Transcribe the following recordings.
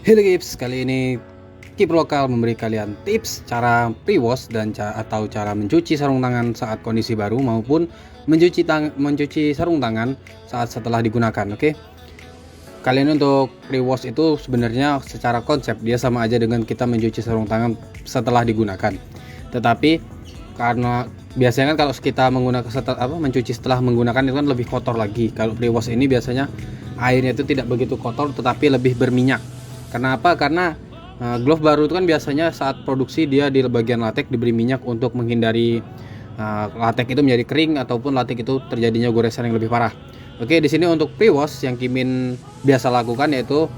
Hello Gips, kali ini Keep Lokal memberi kalian tips cara pre-wash dan atau cara mencuci sarung tangan saat kondisi baru maupun mencuci sarung tangan saat setelah digunakan. Oke. Kali ini untuk pre-wash itu sebenarnya secara konsep dia sama aja dengan kita mencuci sarung tangan setelah digunakan. Tetapi karena biasanya kan kalau kita mencuci setelah menggunakan itu kan lebih kotor lagi. Kalau pre-wash ini biasanya airnya itu tidak begitu kotor tetapi lebih berminyak. Kenapa? Karena glove baru itu kan biasanya saat produksi dia di bagian latex diberi minyak untuk menghindari latex itu menjadi kering ataupun latex itu terjadinya goresan yang lebih parah. Oke, di sini untuk pre-wash yang Kimin biasa lakukan yaitu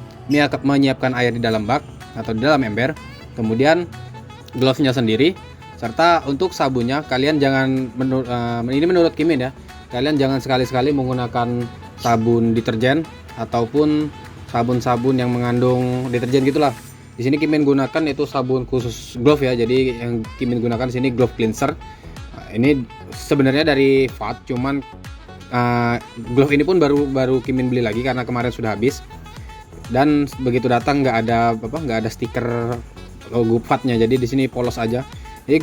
menyiapkan air di dalam bak atau di dalam ember, kemudian glove-nya sendiri, serta untuk sabunnya kalian jangan ini menurut Kimin ya, kalian jangan sekali-sekali menggunakan sabun deterjen ataupun sabun-sabun yang mengandung deterjen gitulah. Di sini Kimin gunakan itu sabun khusus glove ya. Jadi yang Kimin gunakan di sini glove cleanser. Ini sebenarnya dari VAT, cuman glove ini pun baru Kimin beli lagi karena kemarin sudah habis. Dan begitu datang nggak ada stiker logo VAT-nya. Jadi di sini polos aja. Jadi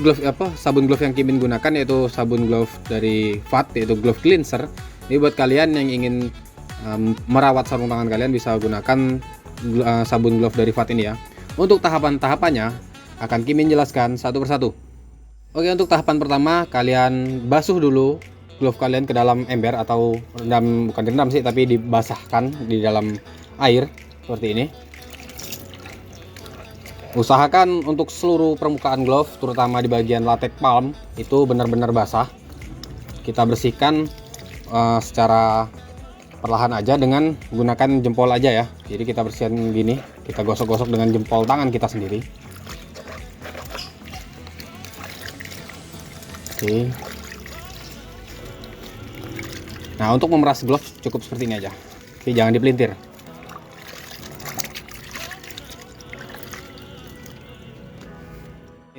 sabun glove yang Kimin gunakan yaitu sabun glove dari VAT yaitu glove cleanser. Ini buat kalian yang ingin merawat sarung tangan kalian bisa gunakan sabun glove dari VAT ini ya. Untuk tahapan-tahapannya akan Kimin jelaskan satu persatu. Oke, untuk tahapan pertama kalian basuh dulu glove kalian ke dalam ember atau bukan direndam sih, tapi dibasahkan di dalam air seperti ini. Usahakan untuk seluruh permukaan glove terutama di bagian latex palm itu benar-benar basah. Kita bersihkan secara perlahan aja dengan gunakan jempol aja ya. Jadi kita bersihkan gini, kita gosok-gosok dengan jempol tangan kita sendiri. Oke. Nah, untuk memeras glove cukup seperti ini aja. Oke, jangan dipelintir.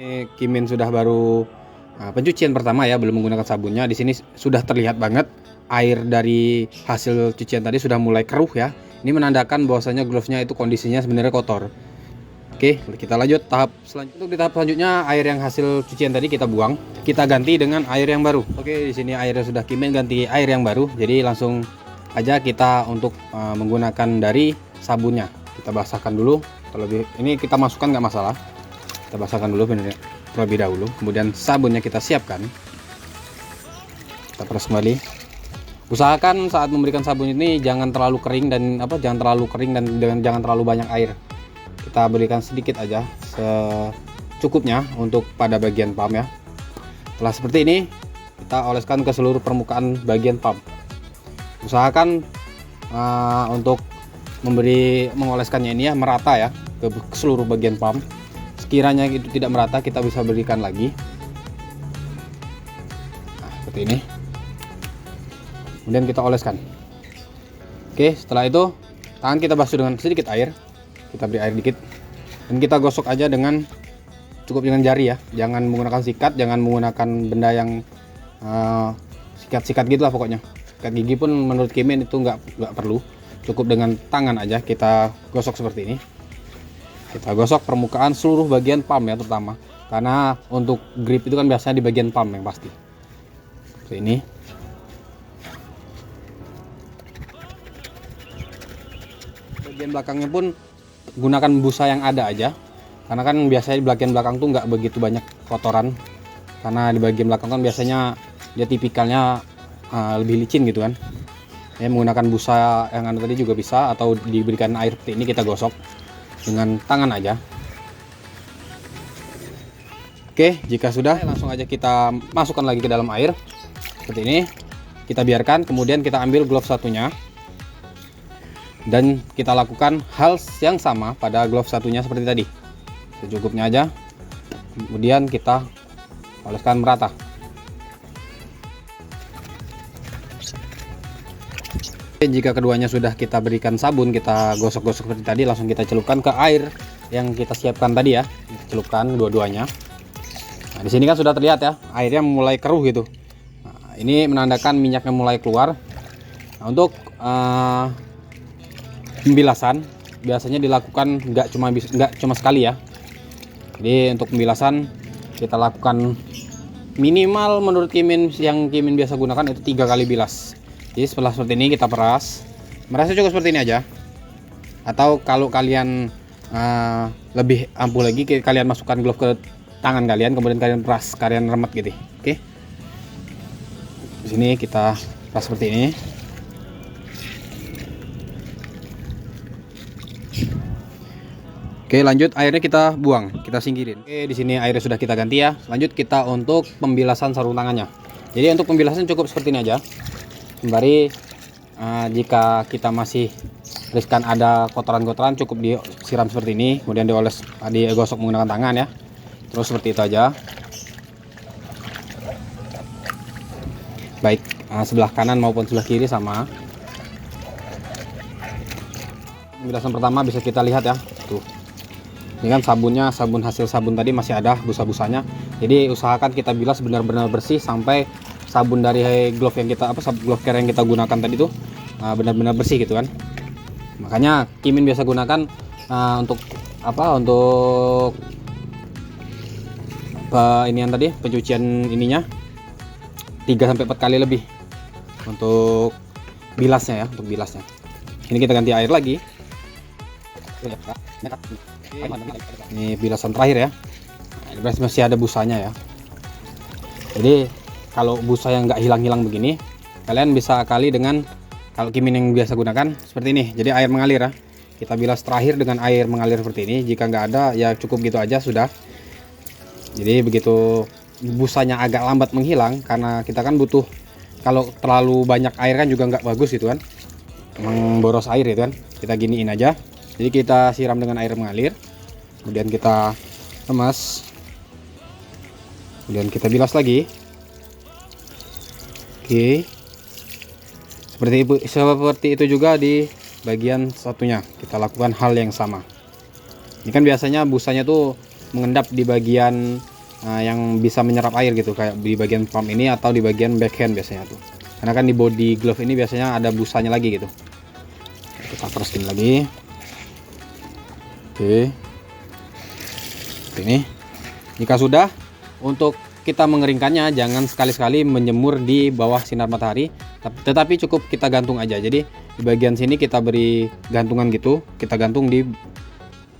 Ini Kimin sudah baru pencucian pertama ya, belum menggunakan sabunnya. Di sini sudah terlihat banget air dari hasil cucian tadi sudah mulai keruh ya. Ini menandakan bahwasanya glove-nya itu kondisinya sebenarnya kotor. Oke, kita lanjut tahap selanjutnya. Untuk di tahap selanjutnya air yang hasil cucian tadi kita buang, kita ganti dengan air yang baru. Oke, di sini airnya sudah Kimin ganti air yang baru. Jadi langsung aja kita untuk menggunakan dari sabunnya. Kita basahkan dulu. Terlebih ini kita masukkan nggak masalah. Kita basahkan dulu terlebih dahulu. Kemudian sabunnya kita siapkan. Kita peras kembali. Usahakan saat memberikan sabun ini jangan terlalu kering dan jangan terlalu banyak air. Kita berikan sedikit aja secukupnya untuk pada bagian palm ya. Setelah seperti ini kita oleskan ke seluruh permukaan bagian palm. Usahakan untuk mengoleskannya ini ya merata ya ke seluruh bagian palm. Sekiranya itu tidak merata kita bisa berikan lagi. Nah, seperti ini. Kemudian kita oleskan. Oke, setelah itu tangan kita basuh dengan sedikit air. Kita beri air dikit dan kita gosok aja cukup dengan jari ya. Jangan menggunakan sikat, jangan menggunakan benda yang sikat-sikat gitu lah pokoknya. Sikat gigi pun menurut Kimin itu nggak perlu. Cukup dengan tangan aja kita gosok seperti ini. Kita gosok permukaan seluruh bagian palm ya terutama. Karena untuk grip itu kan biasanya di bagian palm yang pasti. Seperti ini. Bagian belakangnya pun gunakan busa yang ada aja, karena kan biasanya di bagian belakang tuh nggak begitu banyak kotoran, karena di bagian belakang kan biasanya dia tipikalnya lebih licin gitu kan ya. Menggunakan busa yang ada tadi juga bisa, atau diberikan air seperti ini kita gosok dengan tangan aja. Oke, jika sudah langsung aja kita masukkan lagi ke dalam air seperti ini. Kita biarkan, kemudian kita ambil glove satunya dan kita lakukan hal yang sama pada glove satunya seperti tadi. Secukupnya aja. Kemudian kita oleskan merata. Jika keduanya sudah kita berikan sabun, kita gosok-gosok seperti tadi, langsung kita celupkan ke air yang kita siapkan tadi ya. Kita celupkan dua-duanya. Nah, di sini kan sudah terlihat ya, airnya mulai keruh gitu. Nah, ini menandakan minyaknya mulai keluar. Nah, untuk pembilasan biasanya dilakukan nggak cuma sekali ya. Jadi untuk pembilasan kita lakukan minimal menurut Kimin yang Kimin biasa gunakan itu 3 kali bilas. Jadi setelah seperti ini kita peras. Merasnya cukup seperti ini aja. Atau kalau kalian lebih ampuh lagi, kalian masukkan glove ke tangan kalian, kemudian kalian peras, kalian remet gitu. Oke. Di sini kita peras seperti ini. Oke, lanjut airnya kita buang, kita singkirin. Oke, di sini airnya sudah kita ganti ya. Lanjut kita untuk pembilasan sarung tangannya. Jadi untuk pembilasan cukup seperti ini aja. Sembari jika kita masih riskan ada kotoran-kotoran, cukup disiram seperti ini, kemudian dioles, digosok menggunakan tangan ya. Terus seperti itu aja. Baik sebelah kanan maupun sebelah kiri sama. Pembilasan pertama bisa kita lihat ya, tuh. Ini kan sabunnya, sabun hasil sabun tadi masih ada busa-busanya. Jadi usahakan kita bilas benar-benar bersih sampai sabun dari glove yang kita glove care yang kita gunakan tadi tuh benar-benar bersih gitu kan. Makanya Kimin biasa gunakan untuk inian tadi, pencucian ininya 3-4 kali lebih untuk bilasnya ya, untuk bilasnya. Ini kita ganti air lagi. Ini bilasan terakhir ya. Ini masih ada busanya ya. Jadi kalau busa yang nggak hilang-hilang begini, kalian bisa kali dengan, kalau Kimin yang biasa gunakan seperti ini. Jadi air mengalir ya. Kita bilas terakhir dengan air mengalir seperti ini. Jika nggak ada ya cukup gitu aja sudah. Jadi begitu busanya agak lambat menghilang, karena kita kan butuh, kalau terlalu banyak air kan juga nggak bagus gitu kan, memboros air gitu kan. Kita giniin aja. Jadi kita siram dengan air mengalir, kemudian kita remas, kemudian kita bilas lagi. Oke, seperti itu juga di bagian satunya kita lakukan hal yang sama. Ini kan biasanya busanya tuh mengendap di bagian yang bisa menyerap air gitu, kayak di bagian pump ini atau di bagian backhand biasanya tuh, karena kan di body glove ini biasanya ada busanya lagi gitu. Kita perasin lagi. Oke, seperti ini. Jika sudah, untuk kita mengeringkannya jangan sekali-sekali menjemur di bawah sinar matahari, tetapi cukup kita gantung aja. Jadi di bagian sini kita beri gantungan gitu, kita gantung di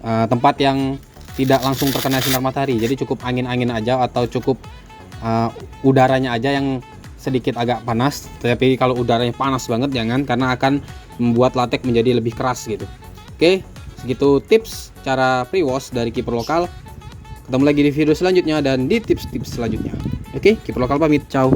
tempat yang tidak langsung terkena sinar matahari. Jadi cukup angin-angin aja, atau cukup udaranya aja yang sedikit agak panas. Tapi kalau udaranya panas banget jangan, karena akan membuat latex menjadi lebih keras gitu. Oke, segitu tips cara pre-wash dari Kiper Lokal. Ketemu lagi di video selanjutnya dan di tips-tips selanjutnya. Oke, Kiper Lokal pamit, ciao.